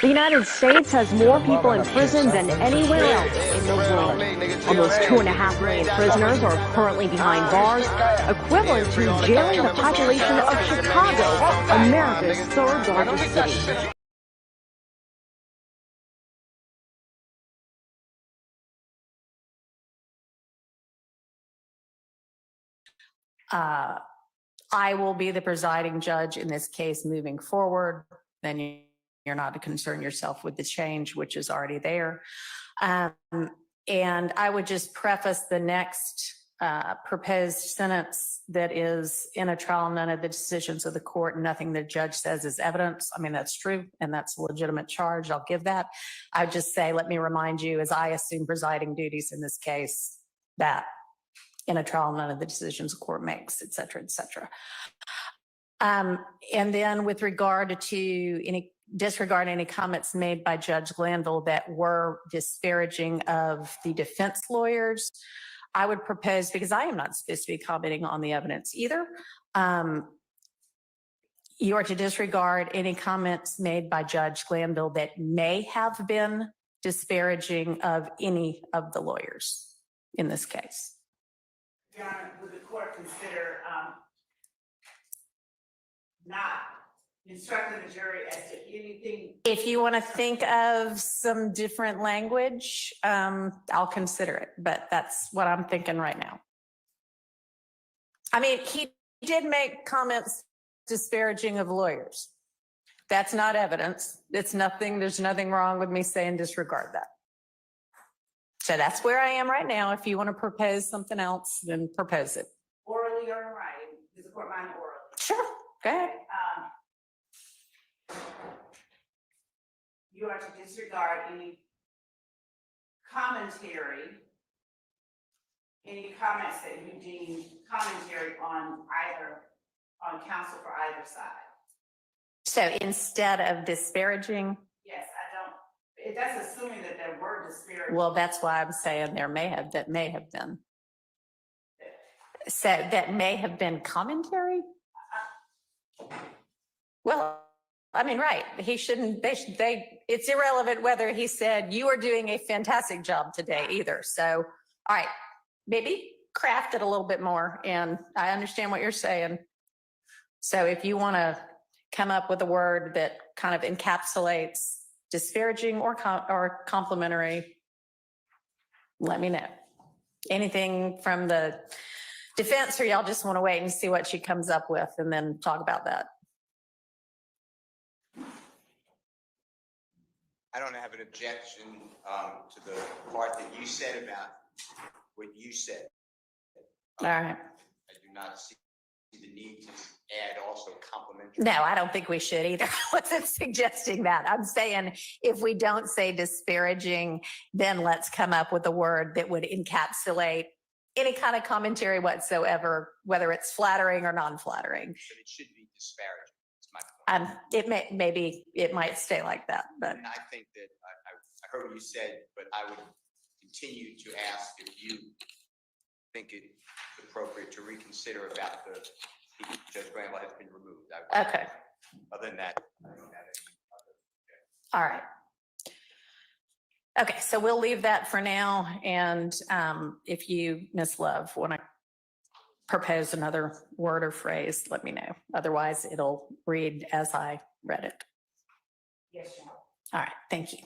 The United States has more people in prison than anywhere else in the world. Almost 2.5 million prisoners are currently behind bars, equivalent to jailing the population of Chicago, America's third largest city. I will be the presiding judge in this case moving forward. Then you're not to concern yourself with the change, which is already there. And I would just preface the next proposed sentence that is in a trial, none of the decisions of the court, nothing the judge says is evidence. I mean, that's true, and that's a legitimate charge. I'll give that. I just say, let me remind you, as I assume presiding duties in this case, that in a trial, none of the decisions the court makes, et cetera, et cetera. And then with regard to disregard any comments made by Judge Glanville that were disparaging of the defense lawyers, I would propose, because I am not supposed to be commenting on the evidence either, you are to disregard any comments made by Judge Glanville that may have been disparaging of any of the lawyers in this case. Your Honor, would the court consider not instructing the jury as to anything? If you want to think of some different language, I'll consider it, but that's what I'm thinking right now. I mean, he did make comments disparaging of lawyers. That's not evidence. It's nothing. There's nothing wrong with me saying disregard that. So that's where I am right now. If you want to propose something else, then propose it. Orally or in writing? Does the court mind orally? Sure, go ahead. You are to disregard any commentary, any comments that you deem commentary on counsel for either side. So instead of disparaging? Yes, that's assuming that there were disparaging. Well, that's why I'm saying that may have been. So that may have been commentary? Well, I mean, right. He shouldn't, it's irrelevant whether he said, you are doing a fantastic job today either. So, all right, maybe craft it a little bit more. And I understand what you're saying. So if you want to come up with a word that kind of encapsulates disparaging or complimentary, let me know. Anything from the defense, or y'all just want to wait and see what she comes up with and then talk about that? I don't have an objection to the part that you said about what you said. All right. I do not see the need to add also complimentary. No, I don't think we should either. I wasn't suggesting that. I'm saying if we don't say disparaging, then let's come up with a word that would encapsulate any kind of commentary whatsoever, whether it's flattering or non-flattering. But it should be disparaging. My point. It might stay like that, but and I think that I heard what you said, but I would continue to ask if you think it appropriate to reconsider about the Judge Glanville has been removed. Okay. Other than that, I don't have any other. All right. Okay, so we'll leave that for now. And if you, Ms. Love, want to propose another word or phrase, let me know. Otherwise, it'll read as I read it. Yes, Your Honor. All right, thank you.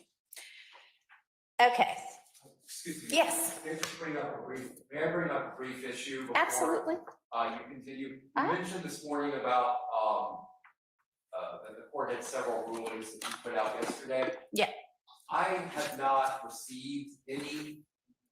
Okay. Excuse me. Yes. May I bring up a brief issue before Absolutely. You continue? You Uh-huh. mentioned this morning about that the court had several rulings that you put out yesterday. Yeah. I have not received any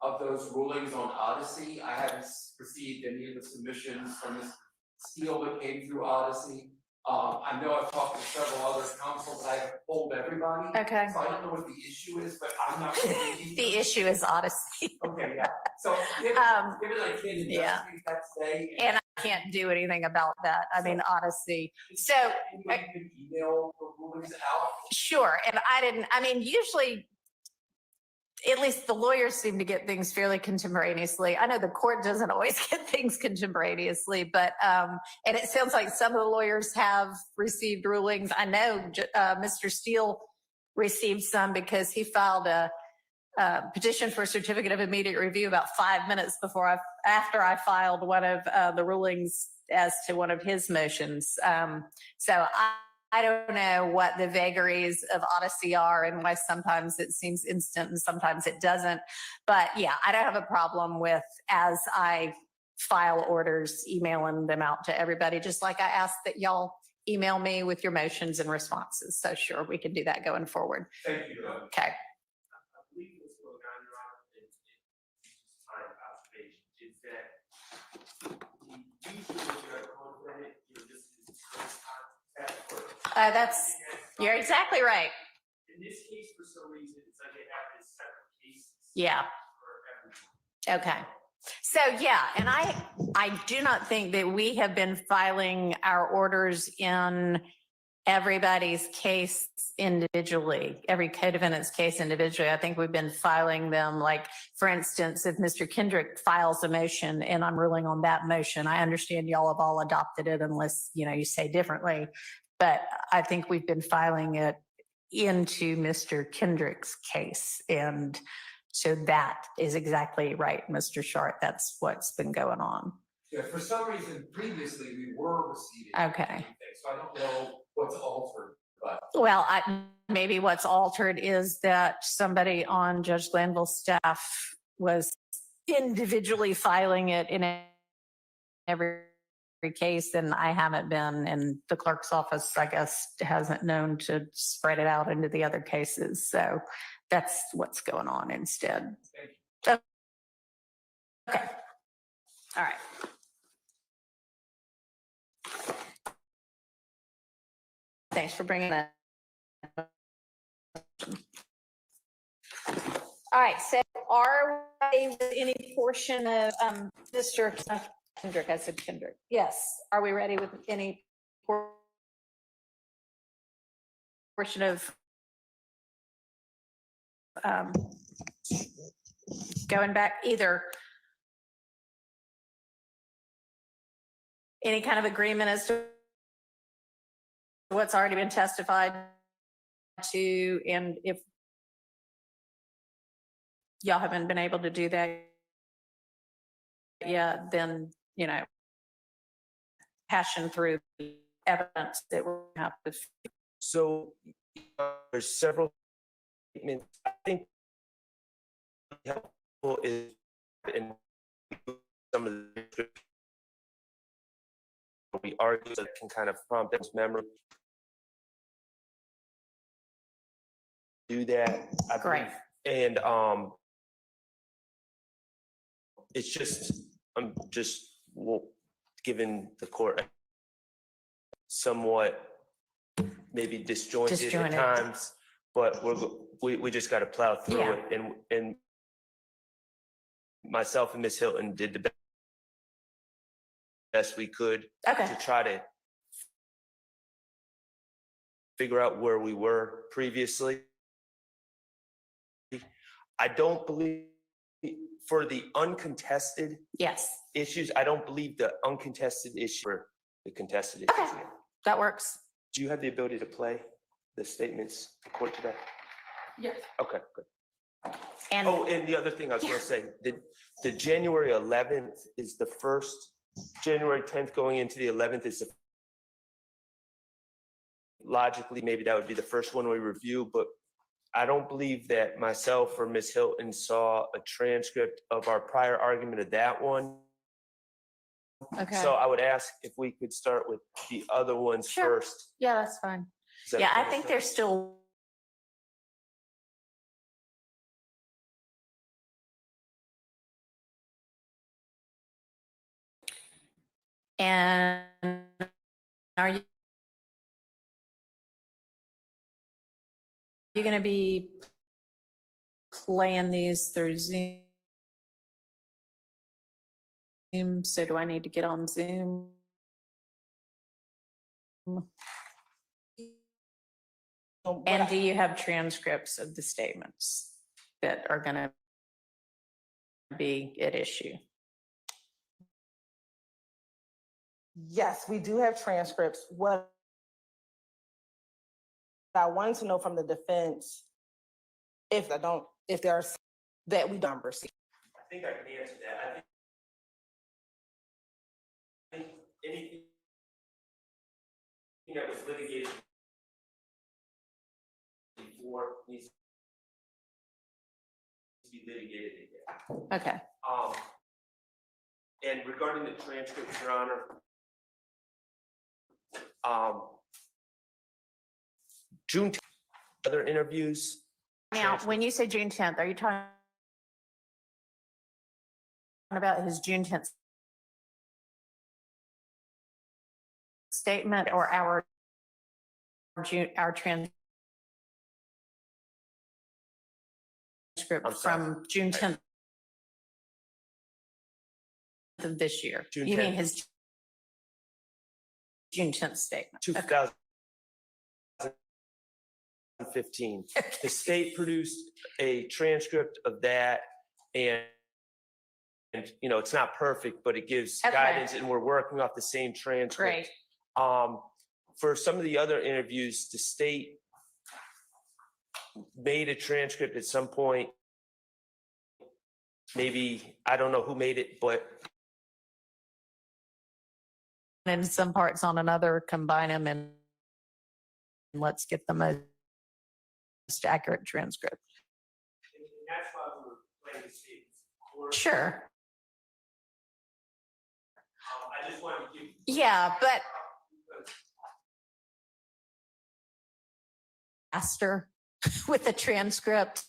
of those rulings on Odyssey. I haven't received any of the submissions from Ms. Steele that came through Odyssey. I know I've talked to several other counsels. I have told everybody. Okay. So I don't know what the issue is, but I'm not receiving The them. issue is Odyssey. Okay, yeah. So given I can investigate that today. And I can't do anything about that. I mean, Odyssey. So Anybody can email the rulings out. sure. And I mean, usually, at least the lawyers seem to get things fairly contemporaneously. I know the court doesn't always get things contemporaneously, but, and it sounds like some of the lawyers have received rulings. I know Mr. Steele received some because he filed a petition for a certificate of immediate review about 5 minutes after I filed one of the rulings as to one of his motions. So I don't know what the vagaries of Odyssey are and why sometimes it seems instant and sometimes it doesn't. But yeah, I don't have a problem with, as I file orders, emailing them out to everybody, just like I asked that y'all email me with your motions and responses. So sure, we can do that going forward. Thank you. Okay. You're exactly right. In this case, for some reason, it's like they have this separate cases. Yeah. For everything. Okay. So yeah, and I do not think that we have been filing our orders in everybody's case individually, every co-defendant's case individually. I think we've been filing them, like, for instance, if Mr. Kendrick files a motion and I'm ruling on that motion, I understand y'all have all adopted it unless, you say differently. But I think we've been filing it into Mr. Kendrick's case. And so that is exactly right, Mr. Short. That's what's been going on. Yeah, for some reason, previously, we were receiving. Okay. So I don't know what's altered, but. Well, maybe what's altered is that somebody on Judge Glanville's staff was individually filing it in every case, and I haven't been, and the clerk's office, I guess, hasn't known to spread it out into the other cases. So that's what's going on instead. Okay. All right. Thanks for bringing that. All right, so are we with any portion of Mr. Kendrick? I said Kendrick. Yes. Are we ready with any portion of going back, either any kind of agreement as to what's already been testified to, and if y'all haven't been able to do that yet, then, passion through the evidence that we have to. So there's several statements. I think helpful is in some of the we argue that can kind of prompt those memory. Do that. Great. And it's just, I'm just giving the court somewhat maybe disjointed at times, but we just got to plow through it. And myself and Ms. Hilton did the best we could to try to figure out where we were previously. I don't believe for the uncontested issues, I don't believe the uncontested issue or the contested issues. Okay. That works. Do you have the ability to play the statements in court today? Yes. Okay, good. And and the other thing I was going to say, the January 11th is the first, January 10th going into the 11th is the, logically, maybe that would be the first one we review, but I don't believe that myself or Ms. Hilton saw a transcript of our prior argument of that one. Okay. So I would ask if we could start with the other ones first. Yeah, that's fine. Yeah, I think there's still and are you going to be playing these through Zoom? So do I need to get on Zoom? And do you have transcripts of the statements that are going to be at issue? Yes, we do have transcripts. What I wanted to know from the defense if there's that we don't receive. I think I can answer that. I think anything that was litigated before needs to be litigated again. Okay. And regarding the transcript, Your Honor, June, other interviews. Now, when you say June 10th, are you talking about his June 10th statement or our transcript I'm sorry. from June 10th of this year? June You mean 10th. his June 10th statement? 2015. The state produced a transcript of that, and you know, it's not perfect, but it gives Okay. guidance, and we're working off the same transcript. Great. For some of the other interviews, the state made a transcript at some point. Maybe, I don't know who made it, but And some parts on another, combine them and let's get the most accurate transcript. And that's why we were playing this game. Sure. I just wanted to give. Yeah, but faster with the transcript.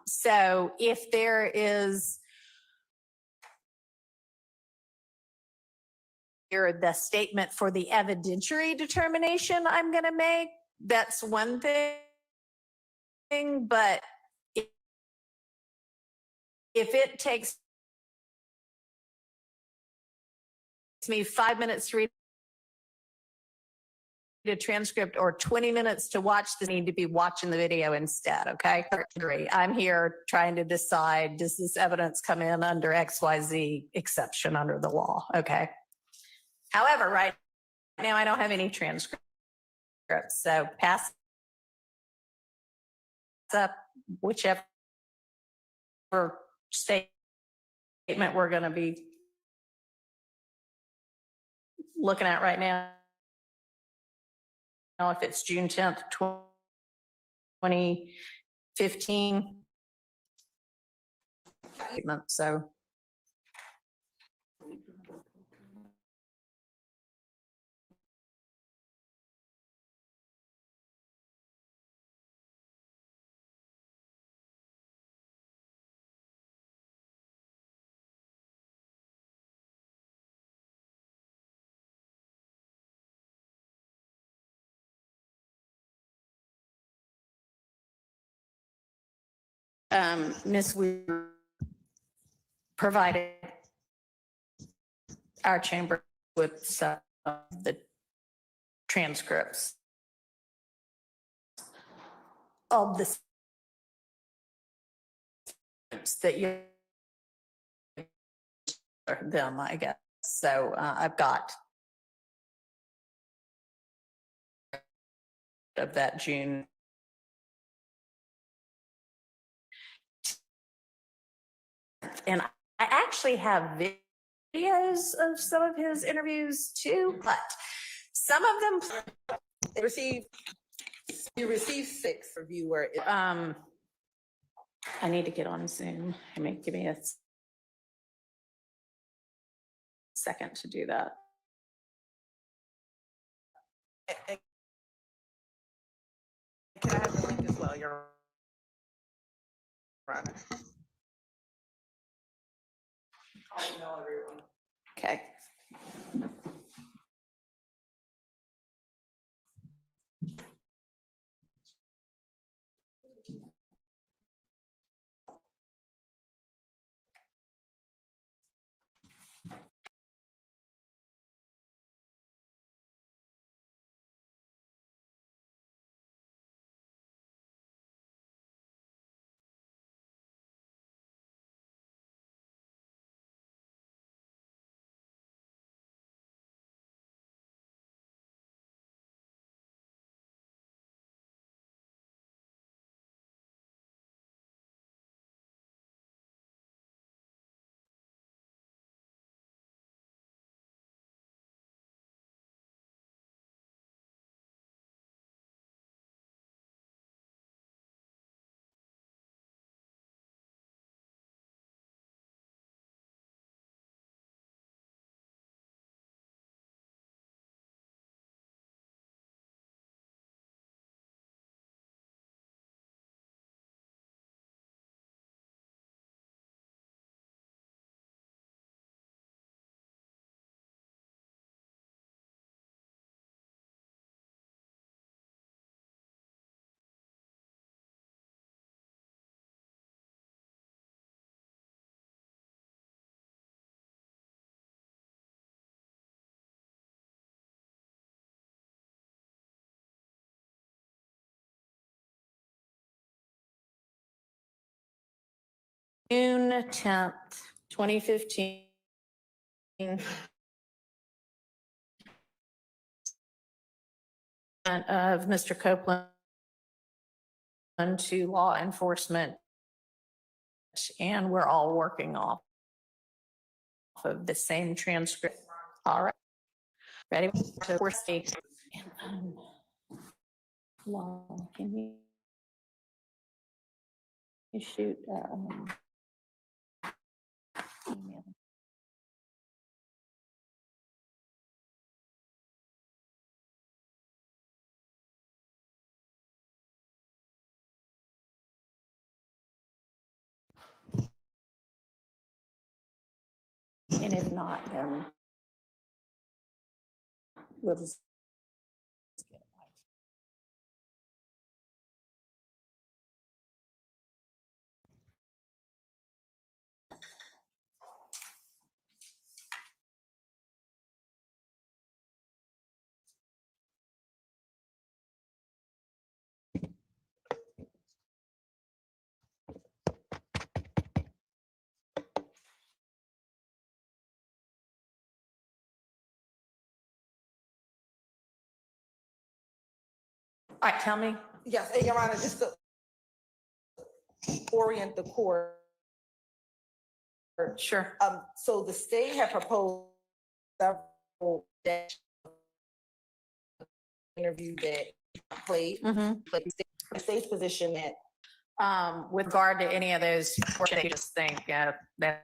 So if there is here the statement for the evidentiary determination I'm going to make, that's one thing, but if it takes me 5 minutes to read a transcript or 20 minutes to watch, they need to be watching the video instead. Okay. I'm here trying to decide, does this evidence come in under XYZ exception under the law? Okay. However, right now I don't have any transcripts. So pass up whichever statement we're going to be looking at right now. If it's June 10th, 2015. So. Ms. Weir provided our chamber with some of the transcripts of the that you them, I guess. So I've got of that June. And I actually have videos of some of his interviews too, but some of them You received 6 reviewer. I need to get on Zoom. Give me a second to do that. And can I have the link as well, Your Honor? Okay. June 10th, 2015. Of Mr. Copeland to law enforcement. And we're all working off of the same transcript. All right. Ready? So we're speaking. Law, can you shoot email? And if not, then we'll just get it right. All right, tell me. Yes, and Your Honor, just to orient the court. Sure. So the state had proposed several interview that played, but the state's position that With regard to any of those, you just think that I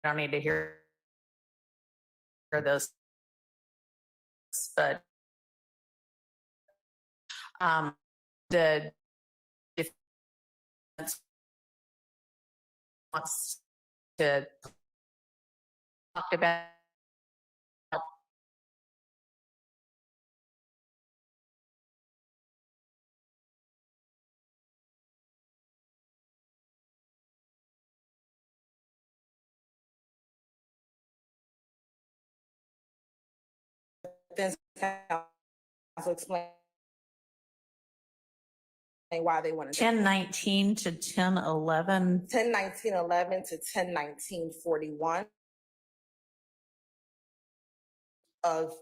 don't need to hear those, but the defense wants to talk about defense counsel explain why they wanted 1019 to 1011. 1019-11 to 1019-41 of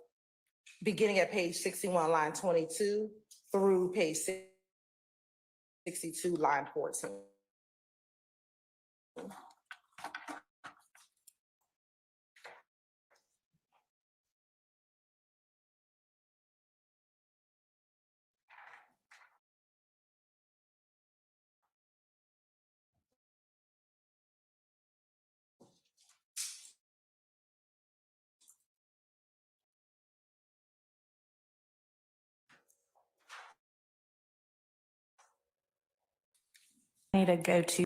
beginning at page 61, line 22 through page 62, line 14. I need to go to.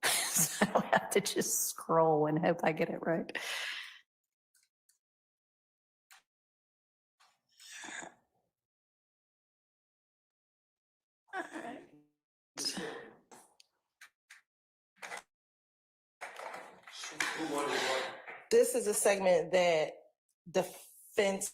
So I have to just scroll and hope I get it right. All right. This is a segment that defense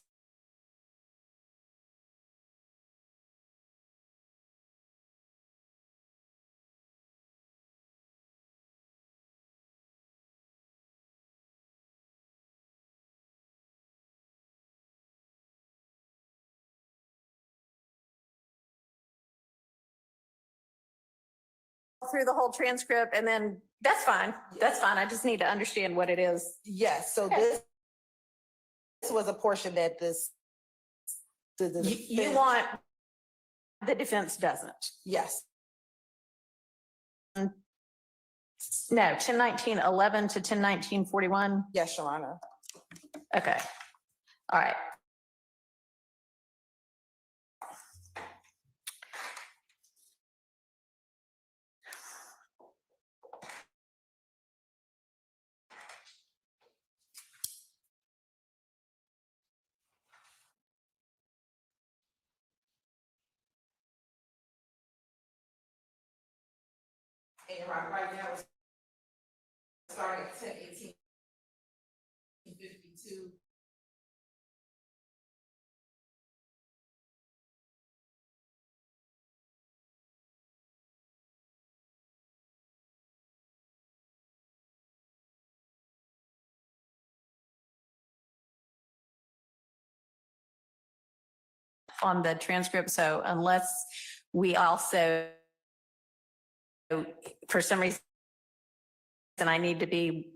Through the whole transcript and then that's fine. That's fine. I just need to understand what it is. yes, so this was a portion that the You defense- want, the defense doesn't. yes, No, 1019-11 to 1019-41. yes, Your Honor. Okay. All right. And right now, it's starting at 10:18:52. on the transcript, so unless we also, for some reason, I need to be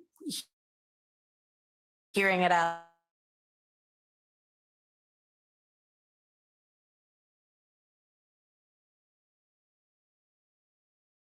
hearing it out